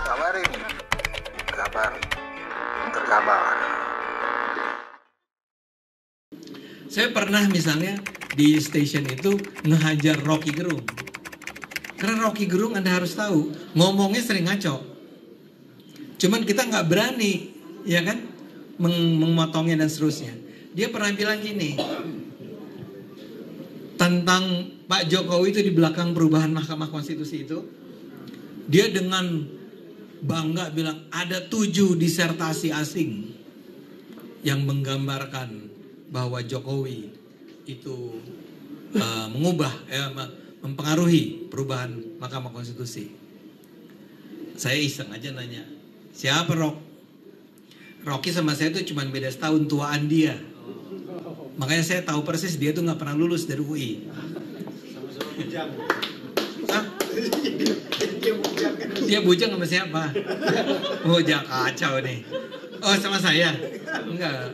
Kabarin. Kabar. Terkabar. Saya pernah misalnya di station itu ngehajar Rocky Gerung. Karena Rocky Gerung Anda harus tahu, ngomongnya sering ngaco. Cuman kita nggak berani, ya kan, memotongnya dan seterusnya. Dia pernah bilang gini, tentang Pak Jokowi itu di belakang perubahan Mahkamah Konstitusi itu, dia dengan bangga bilang ada 7 disertasi asing yang menggambarkan bahwa Jokowi itu mempengaruhi perubahan Mahkamah Konstitusi. Saya iseng aja nanya, siapa Rocky sama saya tuh cuma beda setahun tuaan dia. Makanya saya tahu persis dia tuh nggak pernah lulus dari UI. Sama-sama bujang. Hah? Dia bujang sama siapa? Oh, jangan kacau nih. Oh, sama saya? Enggak.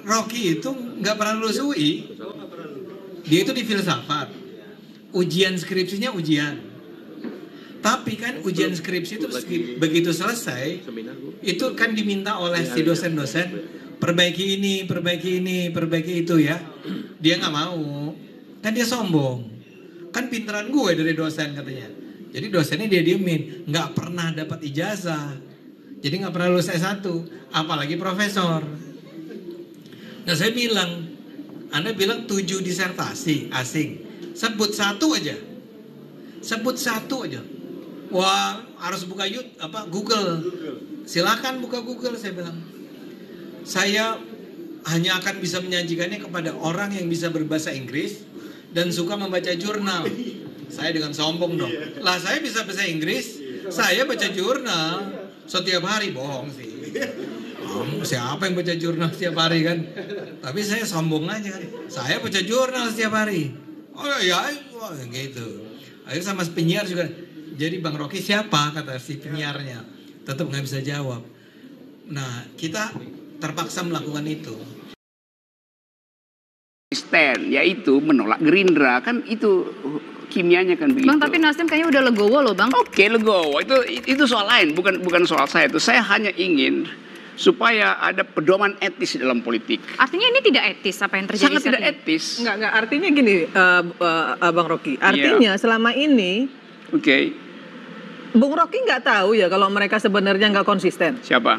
Rocky itu nggak pernah lulus UI. Dia itu di filsafat. Ujian skripsinya ujian. Tapi kan ujian skripsi itu begitu selesai, itu kan diminta oleh si dosen-dosen, perbaiki ini, perbaiki itu ya. Dia nggak mau. Kan dia sombong. Kan pinteran gue dari dosen katanya. Jadi dosennya dia diemin. Nggak pernah dapat ijazah. Jadi nggak pernah lulus S1. Apalagi profesor. Nah saya bilang, Anda bilang 7 disertasi asing. Sebut satu aja. Wah, harus buka Google. Silakan buka Google, saya bilang. Saya hanya akan bisa menyajikannya kepada orang yang bisa berbahasa Inggris dan suka membaca jurnal. Saya dengan sombong dong. Lah saya bisa bahasa Inggris, saya baca jurnal setiap hari, bohong sih. Siapa yang baca jurnal setiap hari kan? Tapi saya sombong aja kan. Saya baca jurnal setiap hari. Oh ya, gitu. Akhirnya sama penyiar juga. Jadi Bang Rocky siapa, kata si penyiarnya. Tetap nggak bisa jawab. Nah kita terpaksa melakukan itu. Stand, yaitu menolak Gerindra, kan itu kimianya kan begitu. Bang, tapi Nasdem kayaknya udah legowo loh Bang. Oke, legowo, itu soal lain, bukan soal saya itu. Saya hanya ingin supaya ada pedoman etis dalam politik. Artinya ini tidak etis apa yang terjadi? Sangat tidak etis. Enggak, artinya gini, Bang Rocky. Artinya selama ini, Bung Rocky nggak tahu ya kalau mereka sebenarnya nggak konsisten. Siapa?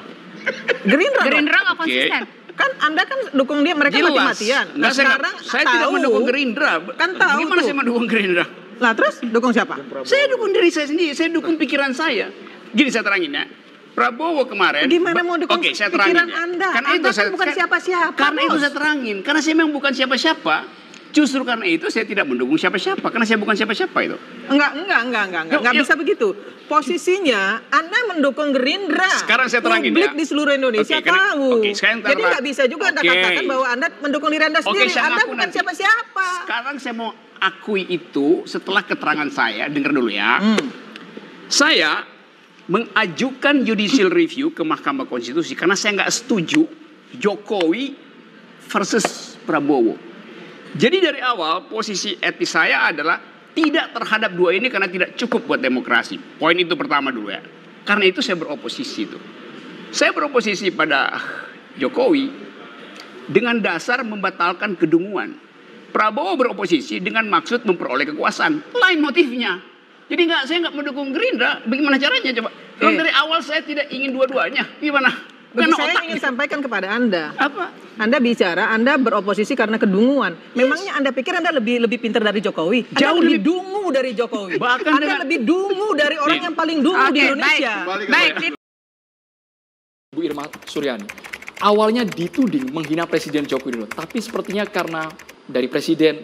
Gerindra nggak konsisten. Kan Anda kan dukung dia, mereka mati-matian. Nah, sekarang saya tidak mendukung Gerindra. Kan tahu. Gimana saya mendukung Gerindra? Lah terus dukung siapa? Saya dukung diri saya sendiri. Saya dukung pikiran saya. Gini saya terangin ya. Prabowo kemarin. Gimana mau dukung saya terangin pikiran ya. Anda? Karena Anda itu kan bukan siapa-siapa. Karena itu saya terangin. Karena saya memang bukan siapa-siapa. Justru karena itu saya tidak mendukung siapa-siapa. Karena saya bukan siapa-siapa itu. Enggak bisa begitu. Posisinya Anda mendukung Gerindra. Sekarang saya terangin Publik ya. di seluruh Indonesia tahu. Jadi nggak bisa juga Anda katakan bahwa Anda mendukung diri Anda sendiri. Anda bukan siapa-siapa. Sekarang saya mau akui itu setelah keterangan saya. Dengar dulu ya. Saya mengajukan judicial review ke Mahkamah Konstitusi karena saya nggak setuju Jokowi versus Prabowo. Jadi dari awal posisi etis saya adalah tidak terhadap dua ini karena tidak cukup buat demokrasi. Poin itu pertama dulu ya. Karena itu saya beroposisi itu. Saya beroposisi pada Jokowi dengan dasar membatalkan kedunguan. Prabowo beroposisi dengan maksud memperoleh kekuasaan. Lain motifnya. Jadi saya nggak mendukung Gerindra. Bagaimana caranya coba? Kalau dari awal saya tidak ingin dua-duanya. Gimana? Saya ingin sampaikan kepada Anda. Apa? Anda bicara, Anda beroposisi karena kedunguan. Memangnya Anda pikir Anda lebih pintar dari Jokowi? Jauh lebih dungu dari Jokowi. Bahkan Anda lebih dungu dari orang yang paling dungu di Indonesia. Baik. Bu Irma Suryani, awalnya dituding menghina Presiden Joko Widodo, tapi sepertinya karena dari Presiden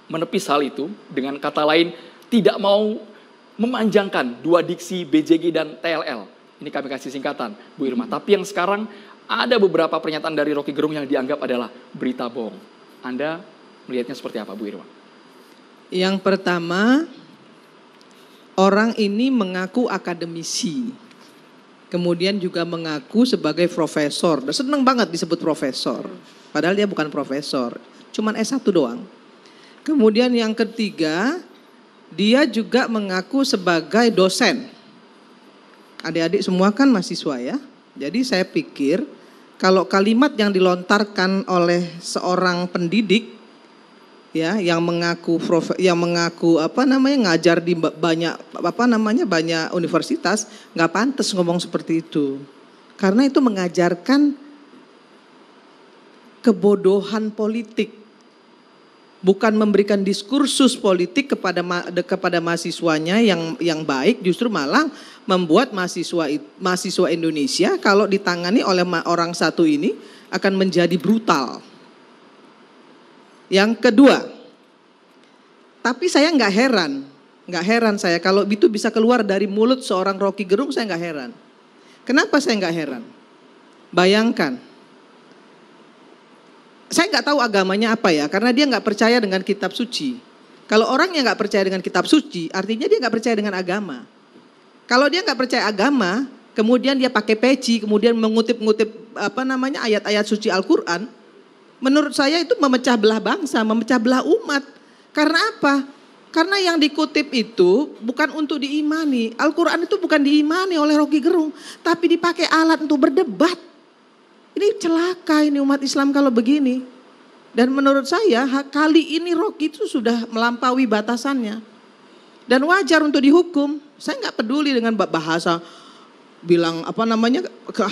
menepis hal itu, dengan kata lain tidak mau memanjangkan dua diksi BJG dan TLL. Ini kami kasih singkatan, Bu Irma. Tapi yang sekarang ada beberapa pernyataan dari Rocky Gerung yang dianggap adalah berita bohong. Anda melihatnya seperti apa, Bu Irma? Yang pertama, orang ini mengaku akademisi. Kemudian juga mengaku sebagai profesor. Senang banget disebut profesor. Padahal dia bukan profesor. Cuman S1 doang. Kemudian yang ketiga, dia juga mengaku sebagai dosen. Adik-adik semua kan mahasiswa ya. Jadi saya pikir kalau kalimat yang dilontarkan oleh seorang pendidik ya yang mengaku ngajar di banyak banyak universitas, nggak pantas ngomong seperti itu. Karena itu mengajarkan kebodohan politik. Bukan memberikan diskursus politik kepada mahasiswanya yang baik, justru malah membuat mahasiswa Indonesia kalau ditangani oleh orang satu ini akan menjadi brutal. Yang kedua, tapi saya nggak heran saya kalau itu bisa keluar dari mulut seorang Rocky Gerung, saya nggak heran. Kenapa saya nggak heran? Bayangkan. Saya nggak tahu agamanya apa ya, karena dia nggak percaya dengan kitab suci. Kalau orang yang nggak percaya dengan kitab suci, artinya dia nggak percaya dengan agama. Kalau dia nggak percaya agama, kemudian dia pakai peci, kemudian mengutip-ngutip ayat-ayat suci Al-Quran, menurut saya itu memecah belah bangsa, memecah belah umat. Karena apa? Karena yang dikutip itu bukan untuk diimani. Al-Quran itu bukan diimani oleh Rocky Gerung, tapi dipakai alat untuk berdebat. Ini celaka ini umat Islam kalau begini. Dan menurut saya kali ini Rocky itu sudah melampaui batasannya. Dan wajar untuk dihukum. Saya nggak peduli dengan bahasa bilang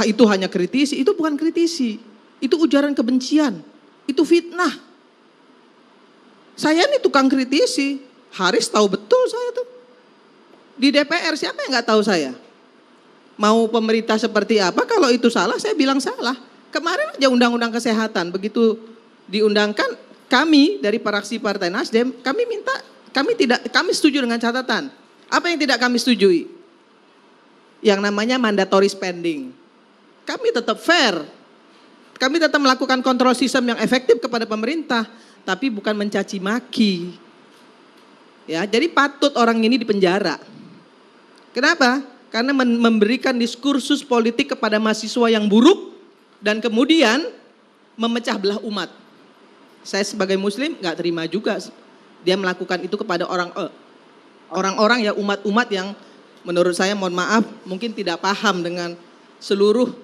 itu hanya kritisi. Itu bukan kritisi. Itu ujaran kebencian. Itu fitnah. Saya ini tukang kritisi. Haris tahu betul saya tuh. Di DPR siapa yang nggak tahu saya? Mau pemerintah seperti apa? Kalau itu salah saya bilang salah. Kemarin aja undang-undang kesehatan begitu diundangkan, kami dari fraksi Partai Nasdem kami setuju dengan catatan. Apa yang tidak kami setujui? Yang namanya mandatory spending. Kami tetap fair. Kami tetap melakukan kontrol sistem yang efektif kepada pemerintah, tapi bukan mencaci maki. Ya, jadi patut orang ini dipenjara. Kenapa? Karena memberikan diskursus politik kepada mahasiswa yang buruk dan kemudian memecah belah umat. Saya sebagai muslim nggak terima juga dia melakukan itu kepada orang-orang ya umat-umat yang menurut saya mohon maaf mungkin tidak paham dengan seluruh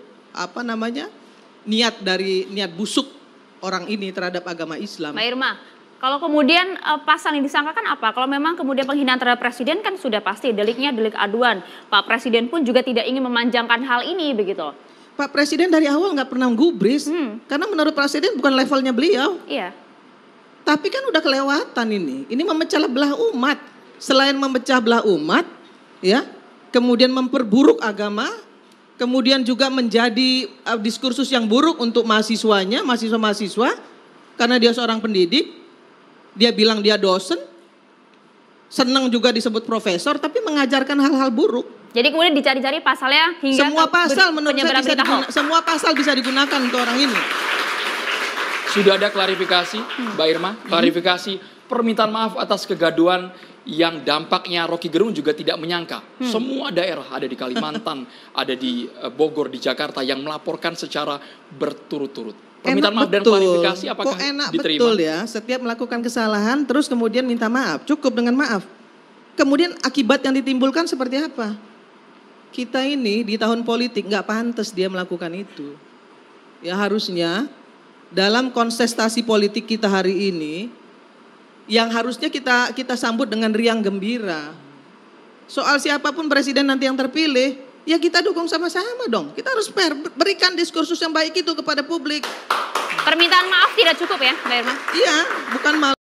niat busuk orang ini terhadap agama Islam. Mbak Irma, kalau kemudian pasal yang disangkakan apa? Kalau memang kemudian penghinaan terhadap presiden kan sudah pasti deliknya delik aduan. Pak Presiden pun juga tidak ingin memanjangkan hal ini begitu. Pak Presiden dari awal nggak pernah gubris, karena menurut Presiden bukan levelnya beliau. Iya. Tapi kan udah kelewatan ini memecah belah umat. Selain memecah belah umat, ya, kemudian memperburuk agama, kemudian juga menjadi diskursus yang buruk untuk mahasiswa, karena dia seorang pendidik, dia bilang dia dosen, senang juga disebut profesor, tapi mengajarkan hal-hal buruk. Jadi kemudian dicari-cari pasalnya hingga semua pasal menurut saya semua pasal bisa digunakan untuk orang ini. Sudah ada klarifikasi, Mbak Irma, klarifikasi permintaan maaf atas kegaduhan yang dampaknya Rocky Gerung juga tidak menyangka. Semua daerah ada di Kalimantan, ada di Bogor, di Jakarta yang melaporkan secara berturut-turut. Permintaan maaf dan klarifikasi apakah enak diterima? Betul ya, setiap melakukan kesalahan terus kemudian minta maaf, cukup dengan maaf. Kemudian akibat yang ditimbulkan seperti apa? Kita ini di tahun politik nggak pantas dia melakukan itu. Ya harusnya dalam kontestasi politik kita hari ini, yang harusnya kita sambut dengan riang gembira. Soal siapapun presiden nanti yang terpilih, ya kita dukung sama-sama dong. Kita harus fair, berikan diskursus yang baik itu kepada publik. Permintaan maaf tidak cukup ya, Mbak Irma? Iya, bukan malah.